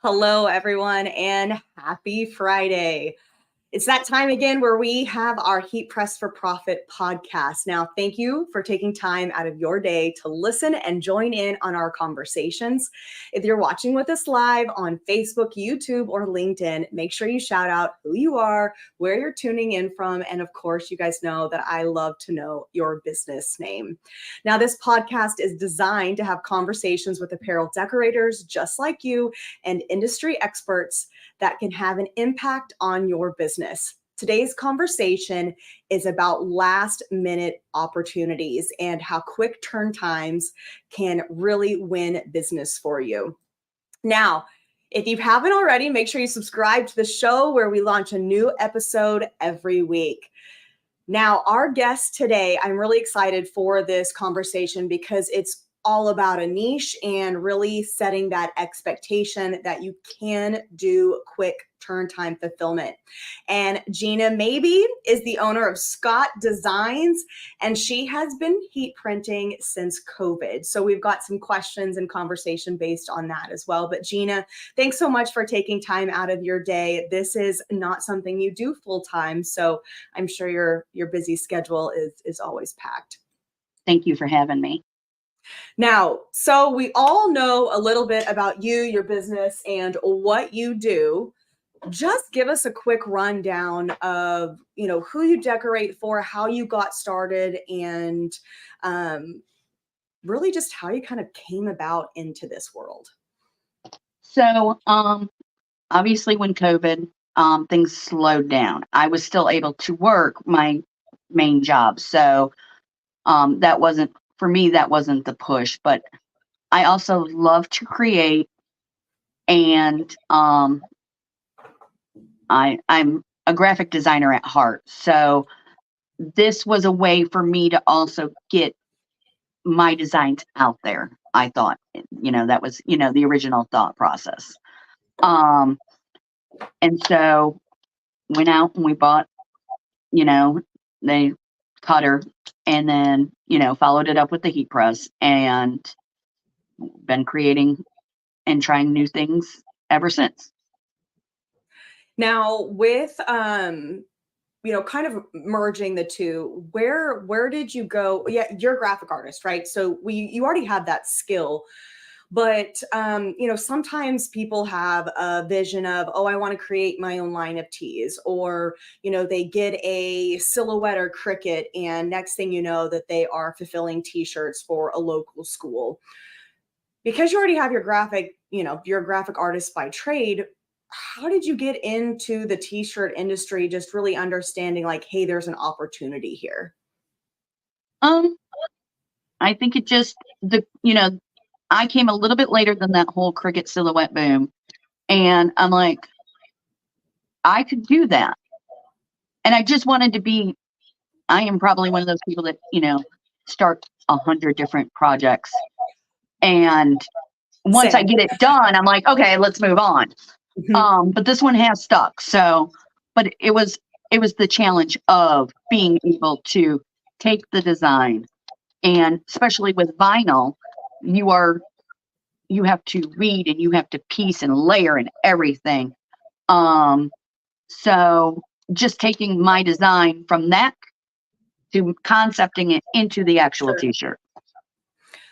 Hello, everyone, and happy Friday. It's that time again where we have our Heat Press for Profit podcast. Now, thank you for taking time out of your day to listen and join in on our conversations. If you're watching with us live on Facebook, YouTube, or LinkedIn, make sure you shout out who you are, where you're tuning in from, and of course, you guys know that I love to know your business name. Now, this podcast is designed to have conversations with apparel decorators just like you and industry experts that can have an impact on your business. Today's conversation is about last minute opportunities and how quick turn times can really win business for you. Now, if you haven't already, make sure you subscribe to the show where we launch a new episode every week. Now, our guest today, I'm really excited for this conversation because it's all about a niche and really setting that expectation that you can do quick turn time fulfillment. And Gina Maybee is the owner of Scott Designs, and she has been heat printing since COVID. So we've got some questions and conversation based on that as well. But Gina, thanks so much for taking time out of your day. This is not something you do full time, so I'm sure your busy schedule is always packed. Thank you for having me. Now, so we all know a little bit about you, your business, and what you do. Just give us a quick rundown of, who you decorate for, how you got started, and really just how you kind of came about into this world. So, obviously when COVID, things slowed down. I was still able to work my main job. So, that wasn't, for me, that wasn't the push, but I also love to create, and I'm a graphic designer at heart. So this was a way for me to also get my designs out there. I thought, that was, the original thought process. And so went out and we bought, the cutter, and then, followed it up with the heat press, and been creating and trying new things ever since. Now, with kind of merging the two, where did you go? Yeah, you're a graphic artist, right? So you already have that skill. But, sometimes people have a vision of, I want to create my own line of tees, or, they get a silhouette or Cricut, and next thing you know that they are fulfilling t-shirts for a local school. Because you already have your you're a graphic artist by trade. How did you get into the t-shirt industry, just really understanding like, hey, there's an opportunity here? I think it just, I came a little bit later than that whole Cricut silhouette boom. And I'm like, I could do that. And I just wanted to be, I am probably one of those people that, start 100 different projects. And once I get it done, I'm like, okay, let's move on. Mm-hmm. But this one has stuck. So, but it was the challenge of being able to take the design, and especially with vinyl, you have to read and you have to piece and layer and everything. So just taking my design from that to concepting it into the actual t-shirt.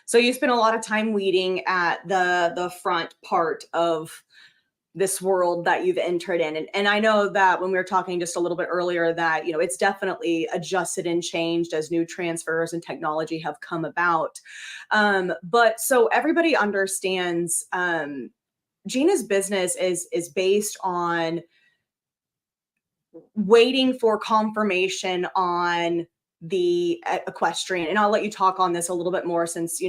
So you spend a lot of time weeding at the front part of this world that you've entered in. And I know that when we were talking just a little bit earlier that, it's definitely adjusted and changed as new transfers and technology have come about. But so everybody understands Gina's business is based on waiting for confirmation on the equestrian, and I'll let you talk on this a little bit more since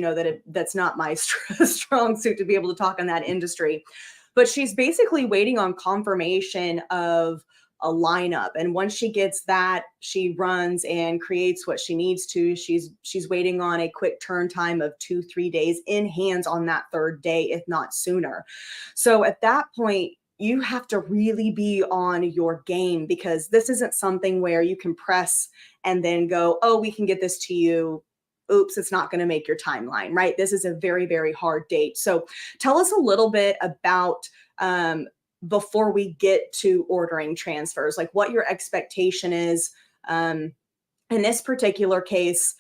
that's not my strong suit to be able to talk on that industry. But she's basically waiting on confirmation of a lineup, and once she gets that, she runs and creates what she needs to. She's waiting on a quick turn time of 2-3 days in hands on that third day, if not sooner. So at that point, you have to really be on your game, because this isn't something where you can press and then go, we can get this to you. Oops, it's not going to make your timeline, right? This is a very, very hard date. So tell us a little bit about before we get to ordering transfers, like what your expectation is. In this particular case,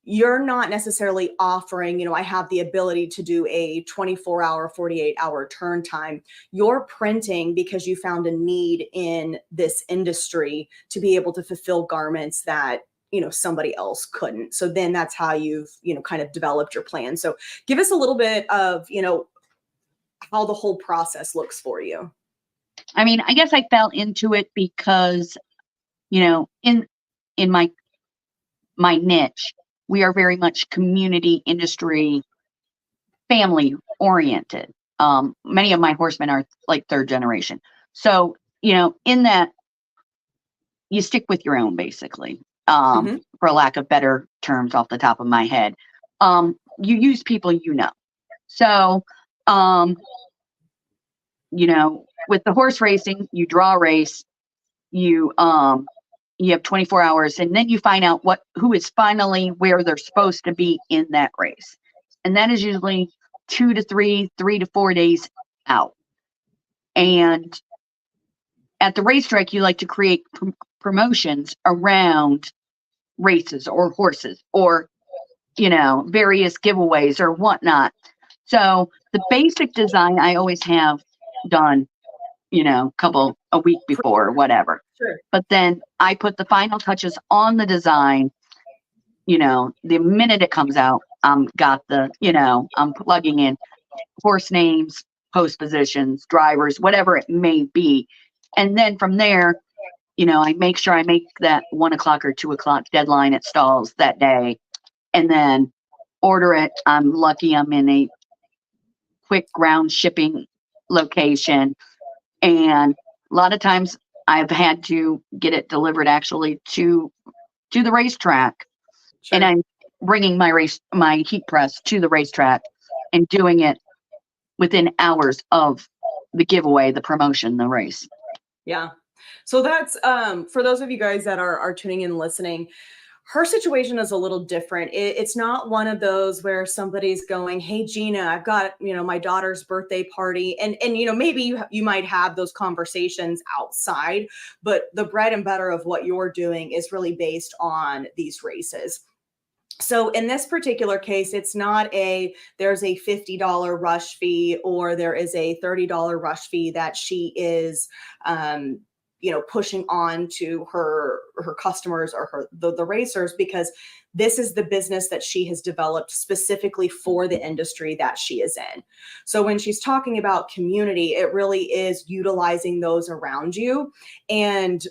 you're not necessarily offering, I have the ability to do a 24-hour, 48-hour turn time. You're printing because you found a need in this industry to be able to fulfill garments that, somebody else couldn't. So then that's how you've, kind of developed your plan. So give us a little bit of, how the whole process looks for you. I mean, I guess I fell into it because, in my niche, we are very much community industry, family oriented. Many of my horsemen are like third generation. So, in that, you stick with your own, basically, for lack of better terms off the top of my head. You use people, So, with the horse racing, you draw a race, you have 24 hours, and then you find out who is finally where they're supposed to be in that race. And that is usually 2 to 3 to 4 days out. And at the racetrack, you like to create promotions around races or horses or, various giveaways or whatnot. So the basic design I always have done, a week before or whatever. Sure. But then I put the final touches on the design, the minute it comes out, got the, I'm plugging in horse names, post positions, drivers, whatever it may be. And then from there, I make sure I make that 1 o'clock or 2 o'clock deadline at stalls that day and then order it. I'm lucky I'm in a quick ground shipping location. And a lot of times I've had to get it delivered actually to the racetrack. Sure. And I'm bringing my heat press to the racetrack and doing it within hours of the giveaway, the promotion, the race. Yeah. So that's, for those of you guys that are tuning in and listening, her situation is a little different. It's not one of those where somebody's going, "Hey, Gina, I've got, my daughter's birthday party." And maybe you might have those conversations outside, but the bread and butter of what you're doing is really based on these races. So in this particular case, it's not there's a $50 rush fee or there is a $30 rush fee that she is, pushing on to her customers or the racers, because this is the business that she has developed specifically for the industry that she is in. So when she's talking about community, it really is utilizing those around you, and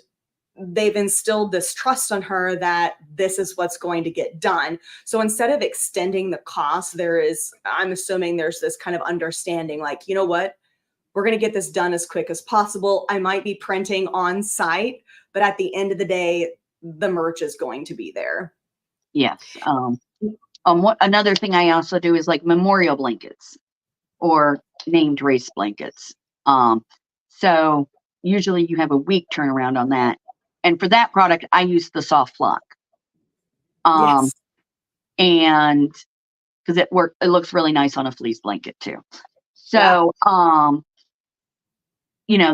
they've instilled this trust on her that this is what's going to get done. So instead of extending the cost, I'm assuming there's this kind of understanding, like, you know what? We're going to get this done as quick as possible. I might be printing on site, but at the end of the day, the merch is going to be there. Yes. Another thing I also do is like memorial blankets or named race blankets. So usually you have a week turnaround on that. And for that product, I use the soft flock. Yes. And because it looks really nice on a fleece blanket too. So,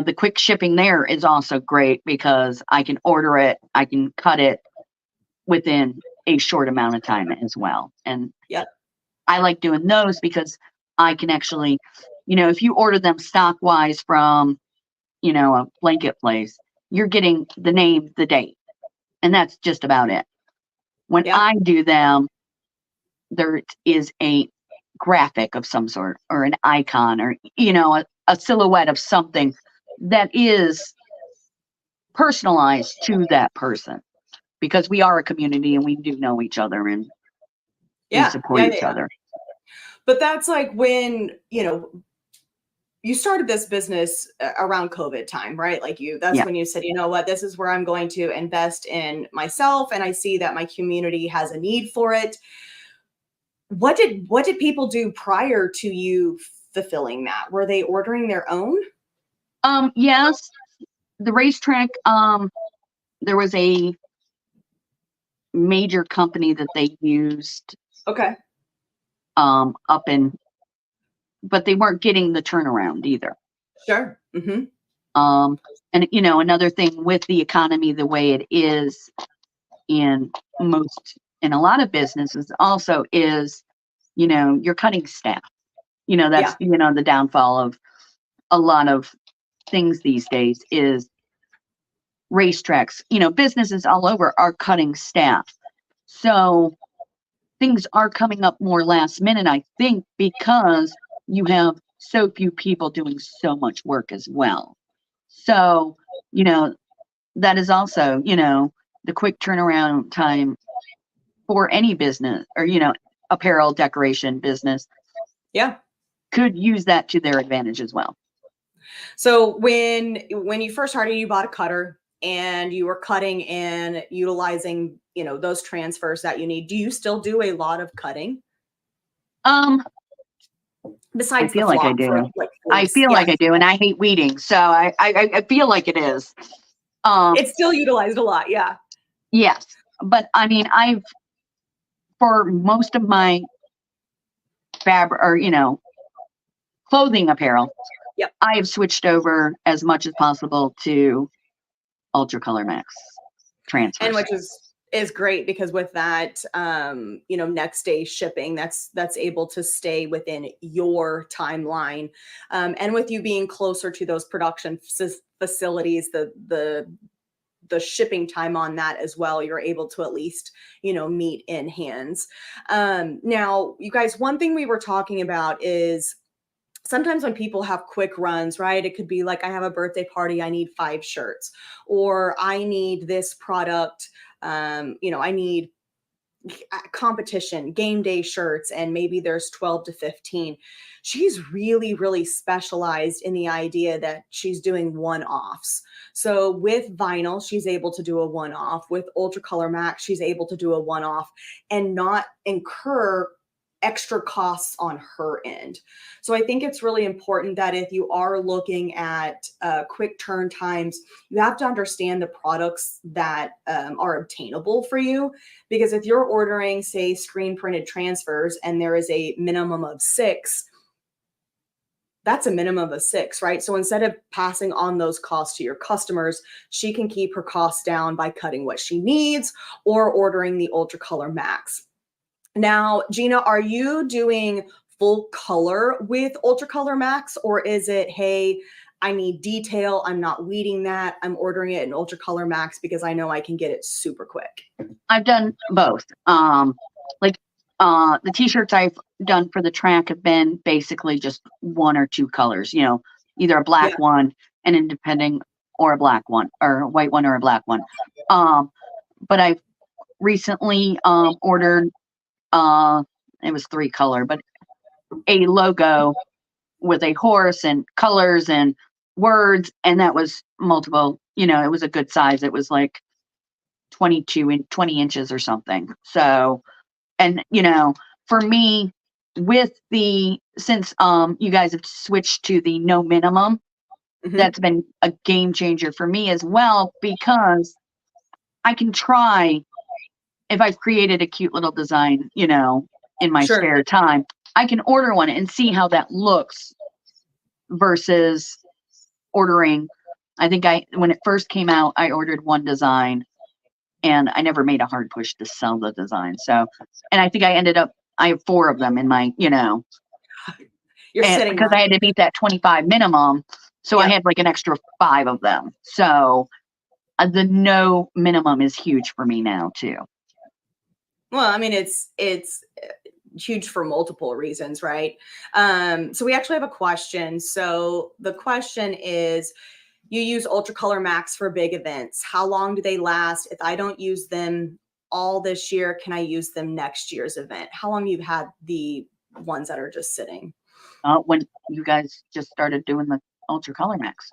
the quick shipping there is also great because I can order it, I can cut it within a short amount of time as well. And I like doing those because I can actually, if you order them stock wise from, a blanket place, you're getting the name, the date, and that's just about it. When I do them, there is a graphic of some sort or an icon or, a silhouette of something that is personalized to that person, because we are a community and we do know each other and we support each other. But that's like when, you started this business around COVID time, right? Like that's when you said, you know what, this is where I'm going to invest in myself. And I see that my community has a need for it. What did people do prior to you fulfilling that? Were they ordering their own? Yes. The racetrack, there was a major company that they used. Okay. But they weren't getting the turnaround either. Sure. Mm-hmm. And another thing with the economy the way it is in a lot of businesses also is, you're cutting staff. That's, Yeah. the downfall of a lot of things these days is racetracks. Businesses all over are cutting staff. So things are coming up more last minute, I think, because you have so few people doing so much work as well. So, that is also, the quick turnaround time for any business or, apparel decoration business. Yeah. Could use that to their advantage as well. So when you first started, you bought a cutter and you were cutting and utilizing, those transfers that you need. Do you still do a lot of cutting? I Besides the feel like I flop for do. like I fleece. feel Yeah. like I do, and I hate weeding, so I feel like it is. It's still utilized a lot. Yeah. Yes, but I mean, for most of my fabric or clothing apparel, Yep. I have switched over as much as possible to Ultra Color Max transfers. And which is great because with that, next day shipping, that's able to stay within your timeline. And with you being closer to those production facilities, the shipping time on that as well, you're able to at least, meet in hands. Now, you guys, one thing we were talking about is sometimes when people have quick runs, right? It could be like, I have a birthday party, I need 5 shirts, or I need this product. I need competition game day shirts, and maybe there's 12 to 15. She's really, really specialized in the idea that she's doing one-offs. So with vinyl, she's able to do a one-off. With Ultra Color Max, she's able to do a one-off and not incur extra costs on her end. So I think it's really important that if you are looking at quick turn times, you have to understand the products that are obtainable for you. Because if you're ordering, say, screen printed transfers and there is a minimum of 6, that's a minimum of 6, right? So instead of passing on those costs to your customers, she can keep her costs down by cutting what she needs or ordering the Ultra Color Max. Now, Gina, are you doing full color with Ultra Color Max, or is it, hey, I need detail, I'm not weeding that, I'm ordering it in Ultra Color Max because I know I can get it super quick? I've done both. Like the t-shirts I've done for the track have been basically just 1 or 2 colors, either a black one and independent, or a black one, or a white one or a black one. But I've recently ordered it was 3 color, but a logo with a horse and colors and words, and that was multiple, it was a good size. It was like 20 inches or something. So, and for me, since you guys have switched to the no minimum, that's been a game changer for me as well, because I can try, if I've created a cute little design, in my spare time, I can order one and see how that looks versus ordering. I think when it first came out, I ordered one design and I never made a hard push to sell the design. So, and I think I have 4 of them in my, You're sitting because I had to meet that 25 minimum. So I had like an extra 5 of them. So the no minimum is huge for me now too. Well, I mean, it's huge for multiple reasons, right? So we actually have a question. So the question is, you use Ultra Color Max for big events. How long do they last? If I don't use them all this year, can I use them next year's event? How long you've had the ones that are just sitting? When you guys just started doing the Ultra Color Max.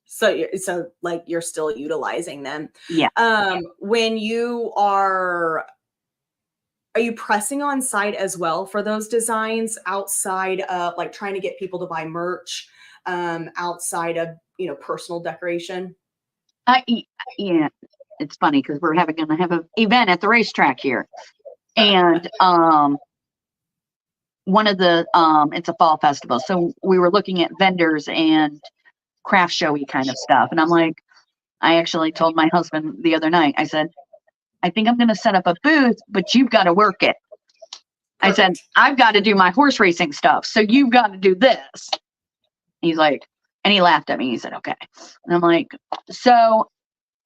So like you're still utilizing them. Yeah. When you are you pressing on site as well for those designs outside of like trying to get people to buy merch, outside of, personal decoration? Yeah, it's funny because we're going to have an event at the racetrack here. And one of the, it's a fall festival. So we were looking at vendors, and craft showy kind of stuff. And I'm like, I actually told my husband the other night, I said, I think I'm going to set up a booth, but you've got to work it. I said, Perfect. I've got to do my horse racing stuff, so you've got to do this. He's like, and he laughed at me. He said, okay. And I'm like, so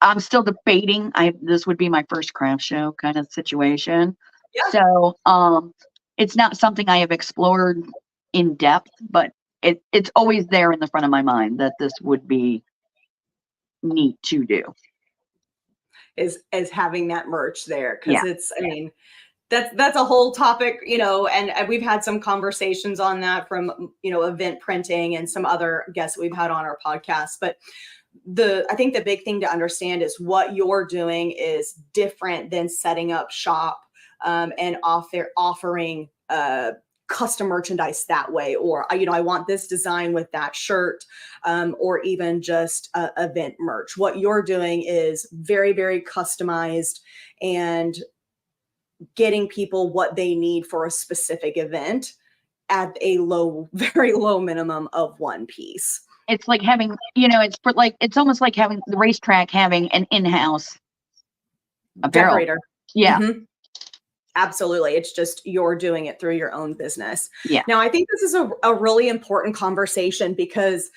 I'm still debating. This would be my first craft show kind of situation. Yeah. So it's not something I have explored in depth, but it's always there in the front of my mind that this would be neat to do. Is having that merch there, because Yeah. it's, I mean, that's a whole topic, you know, and we've had some conversations on that from, you know, event printing and some other guests we've had on our podcast. But I think the big thing to understand is what you're doing is different than setting up shop and offering custom merchandise that way, or, you know, I want this design with that shirt, or even just event merch. What you're doing is very, very customized and getting people what they need for a specific event at a very low minimum of one piece. It's like having, you know, it's almost like having the racetrack having an in-house apparel. Decorator. Yeah. Mm-hmm. Absolutely. It's just you're doing it through your own business. Yeah. Now, I think this is a really important conversation because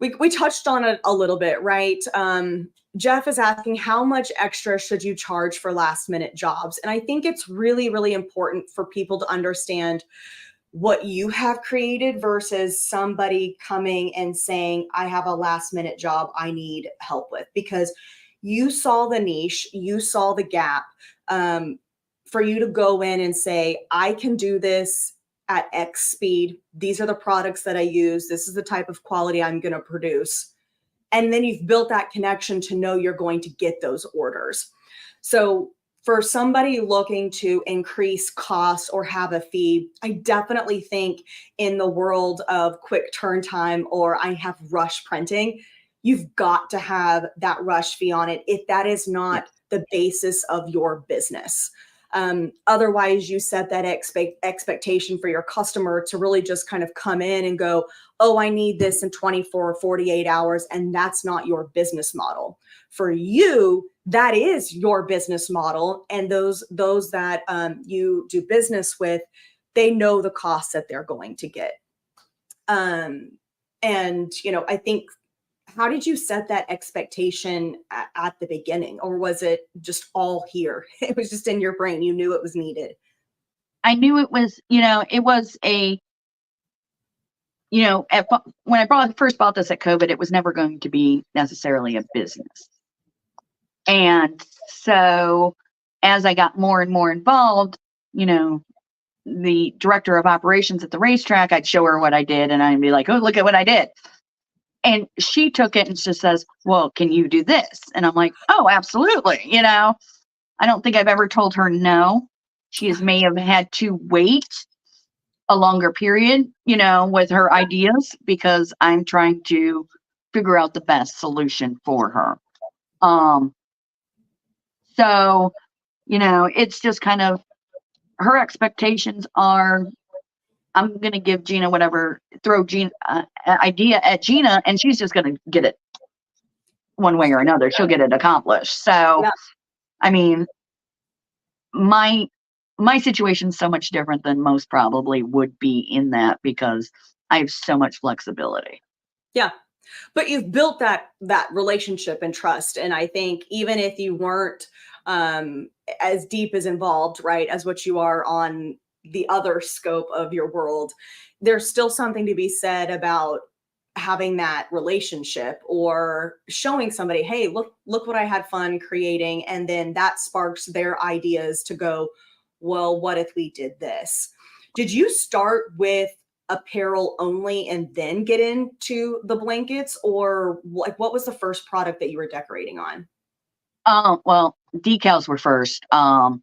we touched on it a little bit, right? Jeff is asking, how much extra should you charge for last minute jobs? And I think it's really, really important for people to understand what you have created versus somebody coming and saying, I have a last minute job I need help with, because you saw the niche, you saw the gap, for you to go in and say, I can do this at X speed. These are the products that I use. This is the type of quality I'm going to produce. And then you've built that connection to know you're going to get those orders. So for somebody looking to increase costs or have a fee, I definitely think in the world of quick turn time, or I have rush printing, you've got to have that rush fee on it if that is not the basis of your business. Otherwise, you set that expectation for your customer to really just kind of come in and go, oh, I need this in 24 or 48 hours. And that's not your business model. For you, that is your business model. And those that you do business with, they know the costs that they're going to get. And, you know, I think, how did you set that expectation at the beginning? Or was it just all here? It was just in your brain. You knew it was needed. I knew it was, you know, it was a, you know, when I first bought this at COVID, it was never going to be necessarily a business. And so as I got more and more involved, you know, the director of operations at the racetrack, I'd show her what I did and I'd be like, oh, look at what I did. And she took it and just says, well, can you do this? And I'm like, oh, absolutely. You know, I don't think I've ever told her no. She may have had to wait a longer period, you know, with her ideas, because I'm trying to figure out the best solution for her. So, you know, it's just kind of, her expectations are, I'm going to give Gina whatever, throw Gina idea at Gina, and she's just going to get it one way or another. She'll get it accomplished. So, yeah. I mean, my situation's so much different than most probably would be in that, because I have so much flexibility. Yeah. But you've built that relationship and trust. And I think even if you weren't as deep as involved, right, as what you are on the other scope of your world, there's still something to be said about having that relationship or showing somebody, hey, look what I had fun creating. And then that sparks their ideas to go, well, what if we did this? Did you start with apparel only and then get into the blankets, or what was the first product that you were decorating on? Well, decals were first. And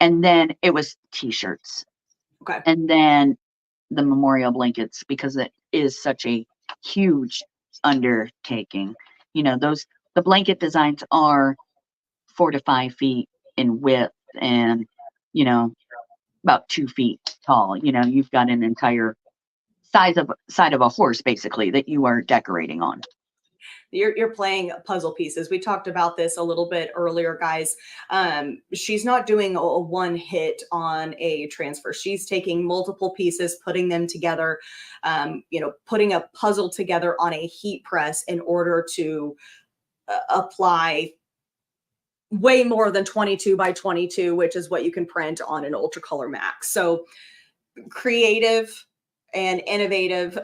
then it was t-shirts. Okay. And then the memorial blankets, because it is such a huge undertaking. You know, the blanket designs are 4 to 5 feet in width and, you know, about 2 feet tall. You know, you've got an entire side of a horse, basically, that you are decorating on. You're playing puzzle pieces. We talked about this a little bit earlier, guys. She's not doing a one hit on a transfer. She's taking multiple pieces, putting them together, putting a puzzle together on a heat press in order to apply way more than 22 by 22, which is what you can print on an Ultra Color Max. So creative and innovative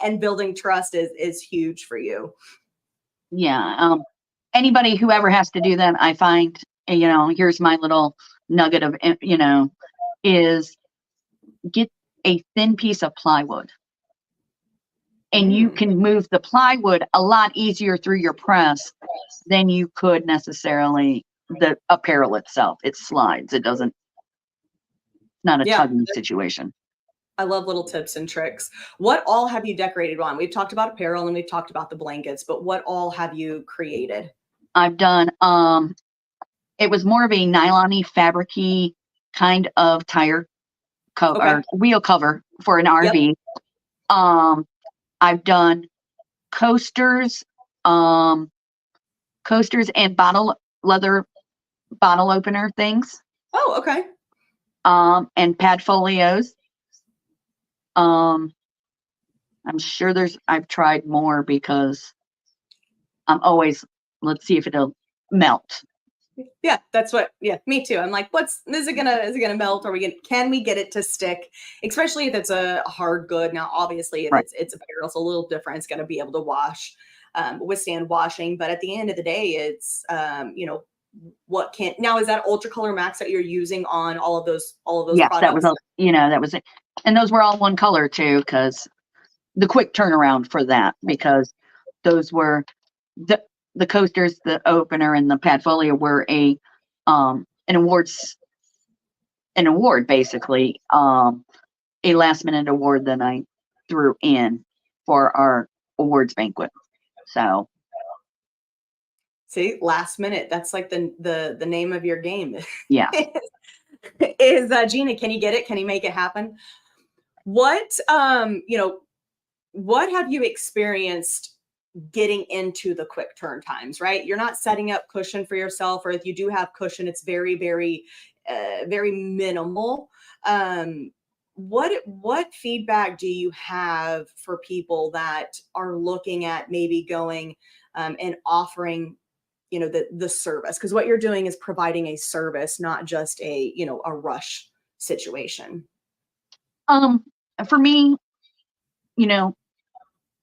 and building trust is huge for you. Yeah. Anybody who ever has to do that, I find, here's my little nugget of, is get a thin piece of plywood. And you can move the plywood a lot easier through your press than you could necessarily the apparel itself. It slides. It doesn't, not a tugging situation. I love little tips and tricks. What all have you decorated on? We've talked about apparel and we've talked about the blankets, but what all have you created? I've done, it was more of a nylon-y, fabric-y kind of tire cover, or wheel cover for an RV. Yep. I've done coasters and leather bottle opener things. Oh, okay. And pad folios. I'm sure I've tried more because I'm always, let's see if it'll melt. Yeah, that's what, me too. I'm like, is it gonna melt? Can we get it to stick? Especially if it's a hard good. Now, obviously, if it's apparel, it's a little different. It's gonna be able to withstand washing. But at the end of the day, it's, now is that Ultra Color Max that you're using on all of those yes, products? that was it. And those were all one color too, because the quick turnaround for that, because those were the coasters, the opener, and the pad folio were an award, basically, a last minute award that I threw in for our awards banquet. So see, last minute, that's like the name of your game. Yeah. Is Gina, can you get it? Can you make it happen? What have you experienced getting into the quick turn times, right? You're not setting up cushion for yourself, or if you do have cushion, it's very, very, very minimal. What feedback do you have for people that are looking at maybe going and offering, the service? Because what you're doing is providing a service, not just a rush situation. For me,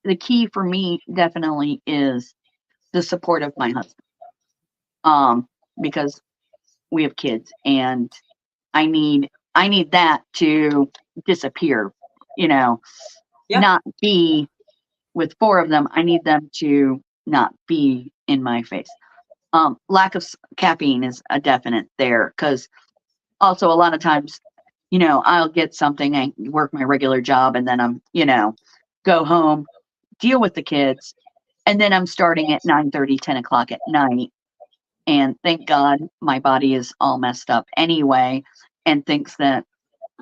the key for me definitely is the support of my husband. Because we have kids and I need that to disappear, not be with 4 of them. I need them to not be in my face. Lack of caffeine is a definite there, because also a lot of times, I'll get something, I work my regular job, and then I'm, go home, deal with the kids, and then I'm starting at 9:30, 10 o'clock at night. And thank God my body is all messed up anyway, and thinks that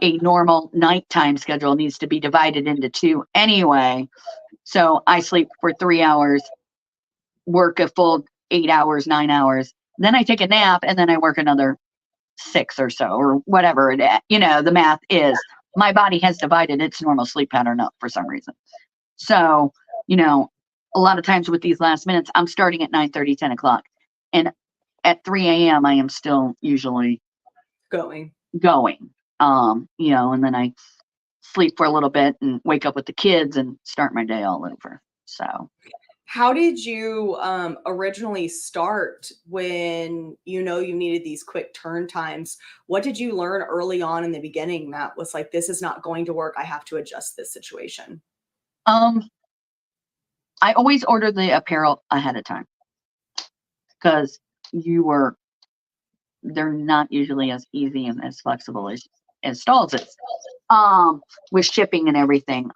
a normal nighttime schedule needs to be divided into 2 anyway. So I sleep for 3 hours, work a full 8 hours, 9 hours, then I take a nap, and then I work another 6 or so, or whatever the math is. My body has divided its normal sleep pattern up for some reason. So, a lot of times with these last minutes, I'm starting at 9:30, 10 o'clock. And at 3 a.m., I am still usually going. And then I sleep for a little bit and wake up with the kids and start my day all over. So how did you originally start when you needed these quick turn times? What did you learn early on in the beginning that was like, this is not going to work, I have to adjust this situation? I always order the apparel ahead of time, because they're not usually as easy and as flexible as Stalls is, with shipping and everything.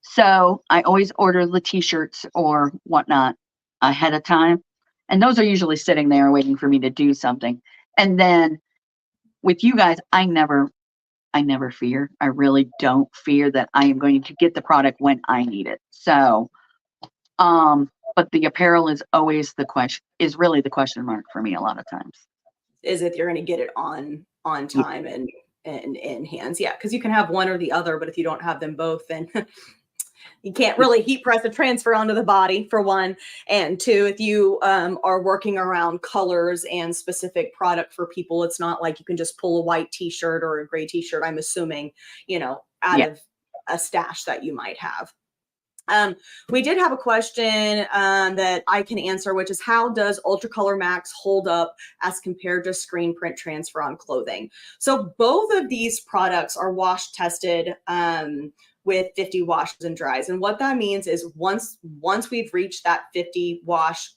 So I always order the t-shirts or whatnot ahead of time. And those are usually sitting there waiting for me to do something. And then with you guys, I never I never fear. I really don't fear that I am going to get the product when I need it. So, but the apparel is always is really the question mark for me a lot of times. Is if you're going to get it on time and in hands. Yeah, because you can have one or the other, but if you don't have them both, then you can't really heat press a transfer onto the body, for one. And two, if you are working around colors and specific product for people, it's not like you can just pull a white t-shirt or a gray t-shirt, I'm assuming, out of a stash that you might have. We did have a question that I can answer, which is, how does Ultracolor Max hold up as compared to screen print transfer on clothing? So both of these products are wash tested with 50 washes and dries. And what that means is once we've reached that 50 wash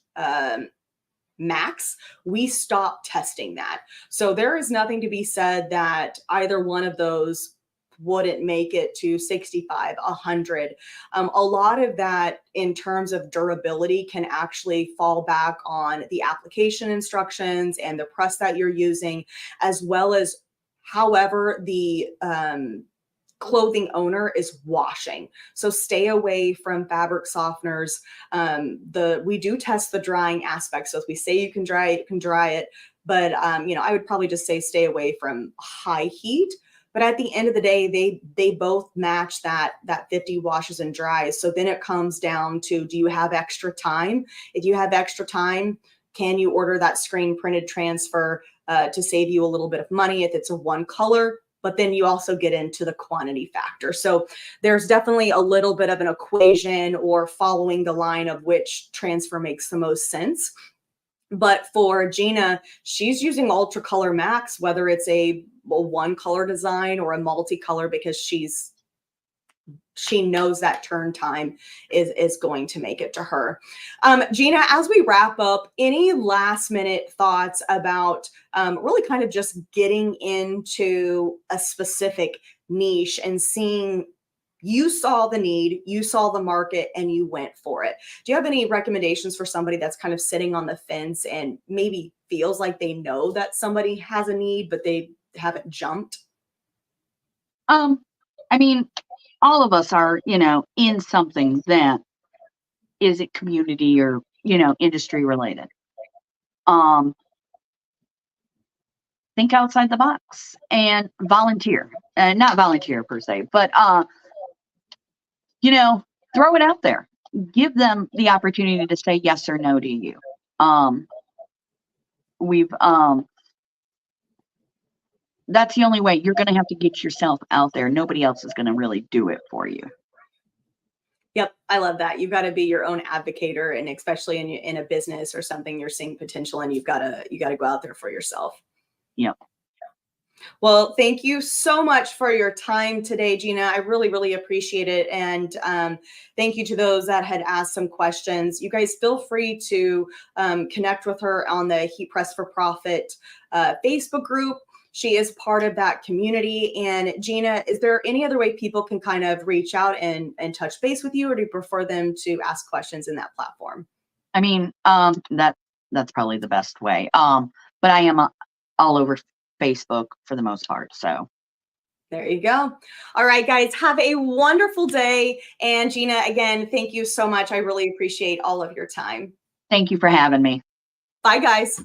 max, we stop testing that. So there is nothing to be said that either one of those wouldn't make it to 65, 100. A lot of that in terms of durability can actually fall back on the application instructions and the press that you're using, as well as however the clothing owner is washing. So stay away from fabric softeners. We do test the drying aspect. So if we say you can dry it, you can dry it. But I would probably just say stay away from high heat. But at the end of the day, they both match that 50 washes and dries. So then it comes down to, do you have extra time? If you have extra time, can you order that screen printed transfer to save you a little bit of money if it's a one color? But then you also get into the quantity factor. So there's definitely a little bit of an equation or following the line of which transfer makes the most sense. But for Gina, she's using Ultracolor Max, whether it's a one color design or a multicolor, because she knows that turn time is going to make it to her. Gina, as we wrap up, any last minute thoughts about really kind of just getting into a specific niche and seeing, you saw the need, you saw the market, and you went for it. Do you have any recommendations for somebody that's kind of sitting on the fence and maybe feels like they know that somebody has a need, but they haven't jumped? I mean, all of us are, in something that is it community or, industry related. Think outside the box and volunteer. Not volunteer per se, but throw it out there. Give them the opportunity to say yes or no to you. That's the only way. You're going to have to get yourself out there. Nobody else is going to really do it for you. Yep, I love that. You've got to be your own advocator, and especially in a business or something, you're seeing potential, and you got to go out there for yourself. Yep. Well, thank you so much for your time today, Gina. I really, really appreciate it. And thank you to those that had asked some questions. You guys feel free to connect with her on the Heat Press for Profit Facebook group. She is part of that community. And Gina, is there any other way people can kind of reach out and touch base with you, or do you prefer them to ask questions in that platform? I mean, that's probably the best way. But I am all over Facebook for the most part. So there you go. All right, guys, have a wonderful day. And Gina, again, thank you so much. I really appreciate all of your time. Thank you for having me. Bye, guys.